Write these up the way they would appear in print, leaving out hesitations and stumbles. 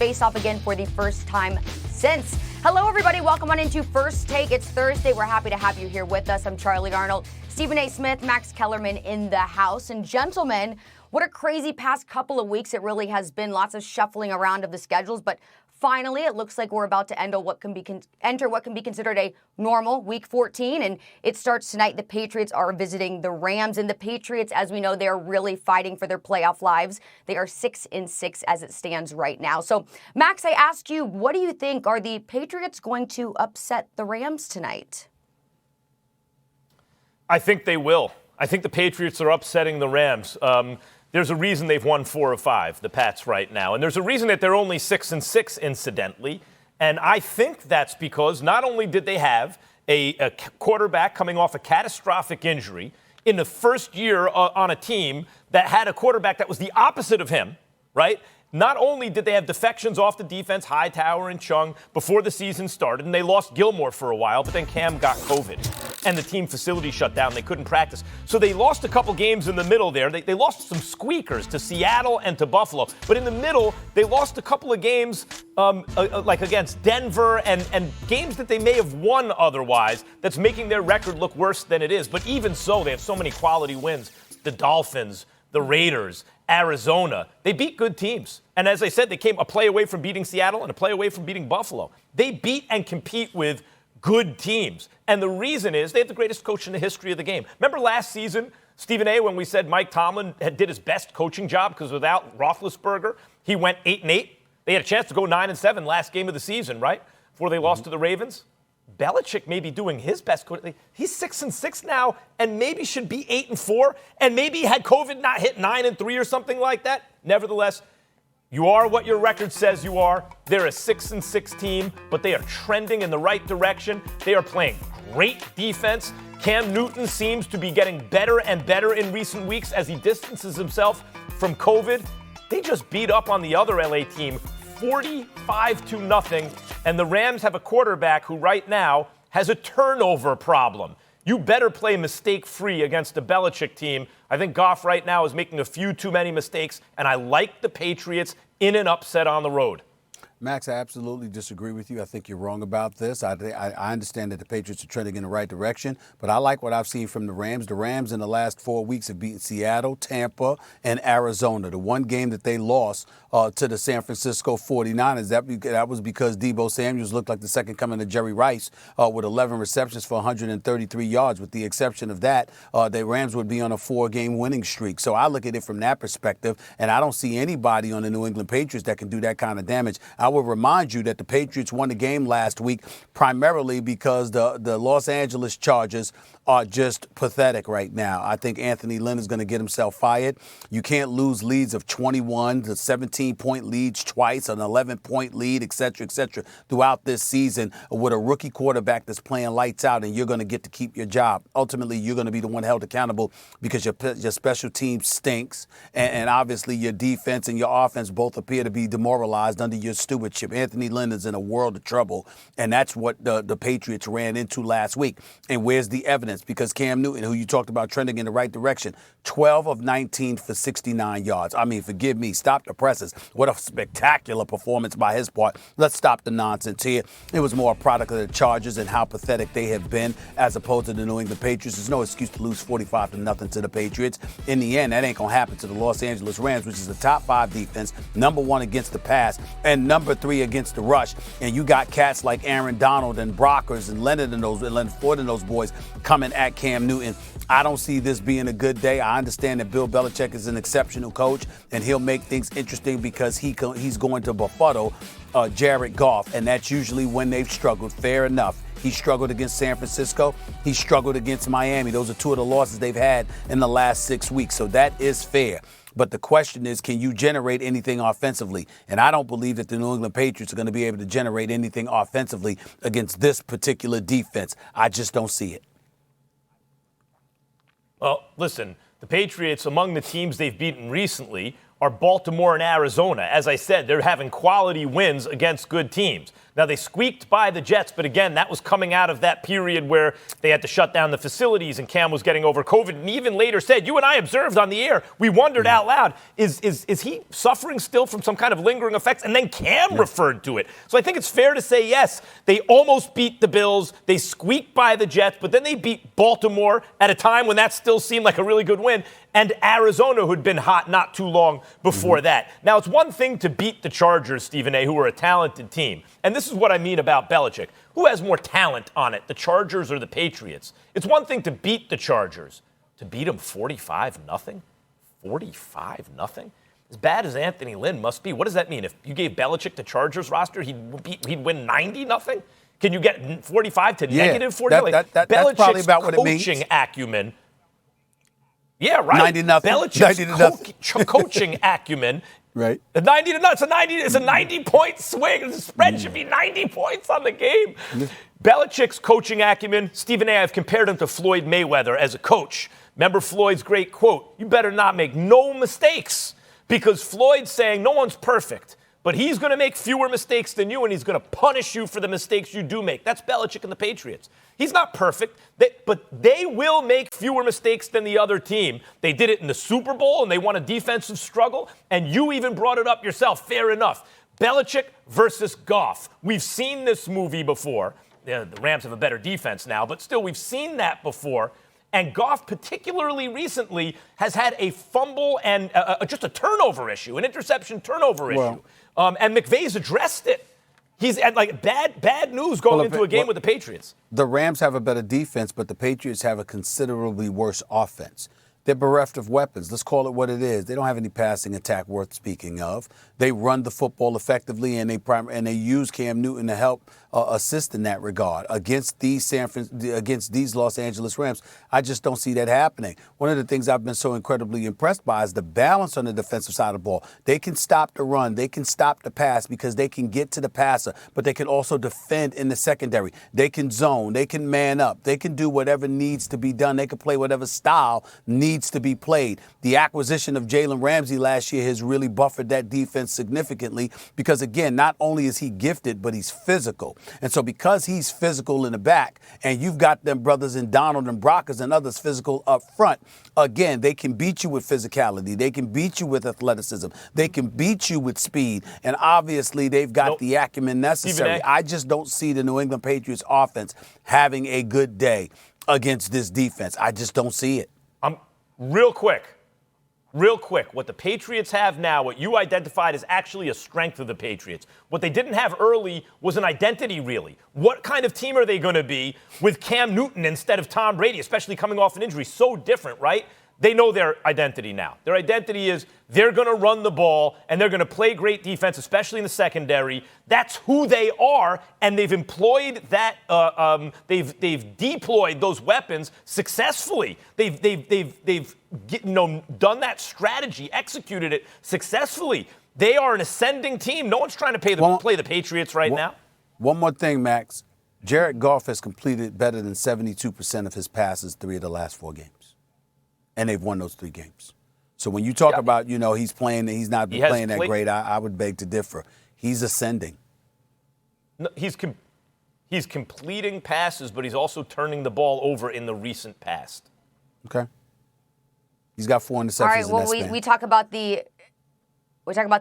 face off again for the first time since. Hello, everybody. Welcome on into First Take. It's Thursday. We're happy to have you here with us. I'm Charlie Arnold, Stephen A. Smith, Max Kellerman in the house. And gentlemen, what a crazy past couple of weeks it really has been. Lots of shuffling around of the schedules, but finally, it looks like we're about to enter what can be considered a normal Week 14, and it starts tonight. The Patriots are visiting the Rams, and the Patriots, as we know, they're really fighting for their playoff lives. They are 6-6 as it stands right now. So, Max, I ask you, what do you think? Are the Patriots going to upset the Rams tonight? I think they will. I think the Patriots are upsetting the Rams. There's a reason they've won 4 of 5, the Pats, right now. And there's a reason that they're only 6-6, incidentally. And I think that's because not only did they have a quarterback coming off a catastrophic injury in the first year on a team that had a quarterback that was the opposite of him, right? Not only did they have defections off the defense, Hightower and Chung, before the season started, and they lost Gilmore for a while, but then Cam got COVID, and the team facility shut down. They couldn't practice. So they lost a couple games in the middle there. They lost some squeakers to Seattle and to Buffalo. But in the middle, they lost a couple of games like against Denver and games that they may have won otherwise that's making their record look worse than it is. But even so, they have so many quality wins. The Dolphins, the Raiders, Arizona. They beat good teams. And as I said, they came a play away from beating Seattle and a play away from beating Buffalo. They beat and compete with good teams. And the reason is they have the greatest coach in the history of the game. Remember last season, Stephen A., when we said Mike Tomlin did his best coaching job because without Roethlisberger, he went 8-8. They had a chance to go 9-7 last game of the season, right? Before they lost to the Ravens. Belichick may be doing his best. He's 6-6 now, and maybe should be 8-4, and maybe had COVID not hit 9-3 or something like that. Nevertheless, you are what your record says you are. They're a 6-6 team, but they are trending in the right direction. They are playing great defense. Cam Newton seems to be getting better and better in recent weeks as he distances himself from COVID. They just beat up on the other LA team 45-0, and the Rams have a quarterback who right now has a turnover problem. You better play mistake-free against the Belichick team. I think Goff right now is making a few too many mistakes, and I like the Patriots in an upset on the road. Max, I absolutely disagree with you. I think you're wrong about this. I understand that the Patriots are trending in the right direction, but I like what I've seen from the Rams. The Rams in the last 4 weeks have beaten Seattle, Tampa, and Arizona. The one game that they lost to the San Francisco 49ers, that was because Deebo Samuels looked like the second coming of Jerry Rice with 11 receptions for 133 yards. With the exception of that, the Rams would be on a 4-game winning streak. So I look at it from that perspective, and I don't see anybody on the New England Patriots that can do that kind of damage. I will remind you that the Patriots won the game last week primarily because the Los Angeles Chargers are just pathetic right now. I think Anthony Lynn is going to get himself fired. You can't lose leads of 21 to 17-point leads twice, an 11-point lead, et cetera, throughout this season with a rookie quarterback that's playing lights out, and you're going to get to keep your job. Ultimately, you're going to be the one held accountable because your special team stinks, and obviously your defense and your offense both appear to be demoralized under your stewardship. Anthony Lynn is in a world of trouble, and that's what the Patriots ran into last week. And where's the evidence? Because Cam Newton, who you talked about trending in the right direction, 12 of 19 for 69 yards. I mean, forgive me, stop the presses. What a spectacular performance by his part. Let's stop the nonsense here. It was more a product of the Chargers and how pathetic they have been as opposed to the New England Patriots. There's no excuse to lose 45-0 to the Patriots. In the end, that ain't going to happen to the Los Angeles Rams, which is the top 5 defense, number 1 against the pass, and number 3 against the rush. And you got cats like Aaron Donald and Brockers and Leonard Ford and those boys coming at Cam Newton. I don't see this being a good day. I understand that Bill Belichick is an exceptional coach, and he'll make things interesting because he's going to befuddle Jared Goff, and that's usually when they've struggled. Fair enough. He struggled against San Francisco. He struggled against Miami. Those are 2 of the losses they've had in the last 6 weeks, so that is fair. But the question is, can you generate anything offensively? And I don't believe that the New England Patriots are going to be able to generate anything offensively against this particular defense. I just don't see it. Well, listen, the Patriots, among the teams they've beaten recently, are Baltimore and Arizona. As I said, they're having quality wins against good teams. Now, they squeaked by the Jets, but again, that was coming out of that period where they had to shut down the facilities and Cam was getting over COVID, and even later said, you and I observed on the air, we wondered out loud, is he suffering still from some kind of lingering effects? And then Cam referred to it. So I think it's fair to say, yes, they almost beat the Bills, they squeaked by the Jets, but then they beat Baltimore at a time when that still seemed like a really good win, and Arizona, who'd been hot not too long before that. Now, it's one thing to beat the Chargers, Stephen A., who are a talented team. And this is what I mean about Belichick. Who has more talent on it, the Chargers or the Patriots? It's one thing to beat the Chargers. To beat them 45-0? 45-0? As bad as Anthony Lynn must be, what does that mean? If you gave Belichick the Chargers roster, he'd win 90-0? Can you get 45 to negative 40? That's probably about what it means. Coaching acumen. Yeah, right. 90-0. Belichick's coaching acumen. Right. 90 to nothing. It's a 90-point swing. The spread should be 90 points on the game. Belichick's coaching acumen, Stephen A., I've compared him to Floyd Mayweather as a coach. Remember Floyd's great quote, you better not make no mistakes, because Floyd's saying no one's perfect, but he's going to make fewer mistakes than you, and he's going to punish you for the mistakes you do make. That's Belichick and the Patriots. He's not perfect, but they will make fewer mistakes than the other team. They did it in the Super Bowl, and they won a defensive struggle, and you even brought it up yourself. Fair enough. Belichick versus Goff. We've seen this movie before. The Rams have a better defense now, but still, we've seen that before. And Goff, particularly recently, has had a fumble and just a turnover issue, an interception turnover issue. And McVay's addressed it. He's had bad news going into a game with the Patriots. The Rams have a better defense, but the Patriots have a considerably worse offense. They're bereft of weapons. Let's call it what it is. They don't have any passing attack worth speaking of. They run the football effectively, and they use Cam Newton to help assist in that regard against these Los Angeles Rams. I just don't see that happening. One of the things I've been so incredibly impressed by is the balance on the defensive side of the ball. They can stop the run, they can stop the pass because they can get to the passer, but they can also defend in the secondary. They can zone, they can man up, they can do whatever needs to be done. They can play whatever style needs to be played. The acquisition of Jalen Ramsey last year has really buffered that defense significantly because, again, not only is he gifted, but he's physical. And so because he's physical in the back and you've got them brothers in Donald and Brockers and others physical up front, again, they can beat you with physicality. They can beat you with athleticism. They can beat you with speed. And obviously they've got the acumen necessary. I just don't see the New England Patriots offense having a good day against this defense. I just don't see it. Real quick, what the Patriots have now, what you identified is actually a strength of the Patriots. What they didn't have early was an identity, really. What kind of team are they going to be with Cam Newton instead of Tom Brady, especially coming off an injury? So different, right? They know their identity now. Their identity is they're going to run the ball and they're going to play great defense, especially in the secondary. That's who they are, and they've employed that. They've deployed those weapons successfully. They've done that strategy, executed it successfully. They are an ascending team. No one's trying to play the Patriots right now. One more thing, Max. Jared Goff has completed better than 72% of his passes 3 of the last 4 games. And they've won those 3 games. So when you talk about, he's playing, he's not playing that great, I would beg to differ. He's ascending. No, he's completing passes, but he's also turning the ball over in the recent past. Okay. He's got 4 interceptions. All right, in well, that span. we talk about the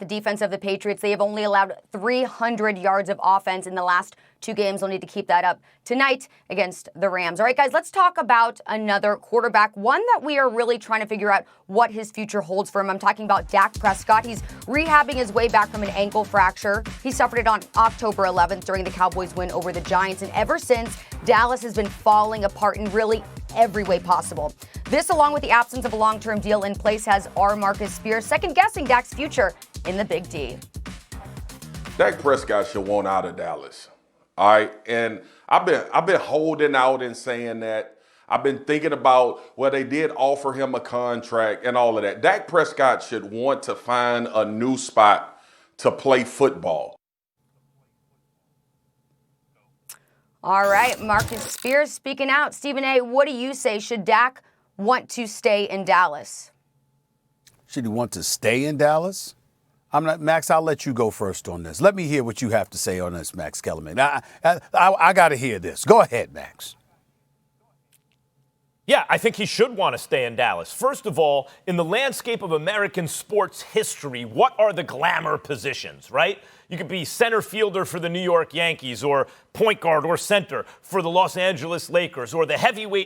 defense of the Patriots. They have only allowed 300 yards of offense in the last 2 games. They'll need to keep that up tonight against the Rams. All right, guys, let's talk about another quarterback, one that we are really trying to figure out what his future holds for him. I'm talking about Dak Prescott. He's rehabbing his way back from an ankle fracture. He suffered it on October 11th during the Cowboys' win over the Giants, and ever since, Dallas has been falling apart in really every way possible. This, along with the absence of a long-term deal in place, has our Marcus Spears second-guessing Dak's future in the Big D. Dak Prescott should want out of Dallas. All right, and I've been holding out and saying that. I've been thinking about, well, they did offer him a contract and all of that. Dak Prescott should want to find a new spot to play football. All right, Marcus Spears speaking out. Stephen A., what do you say? Should Dak want to stay in Dallas? Should he want to stay in Dallas? I'm not, Max, I'll let you go first on this. Let me hear what you have to say on this, Max Kellerman. I got to hear this. Go ahead, Max. Yeah, I think he should want to stay in Dallas. First of all, in the landscape of American sports history, what are the glamour positions, right? You could be center fielder for the New York Yankees, or point guard or center for the Los Angeles Lakers, or the heavyweight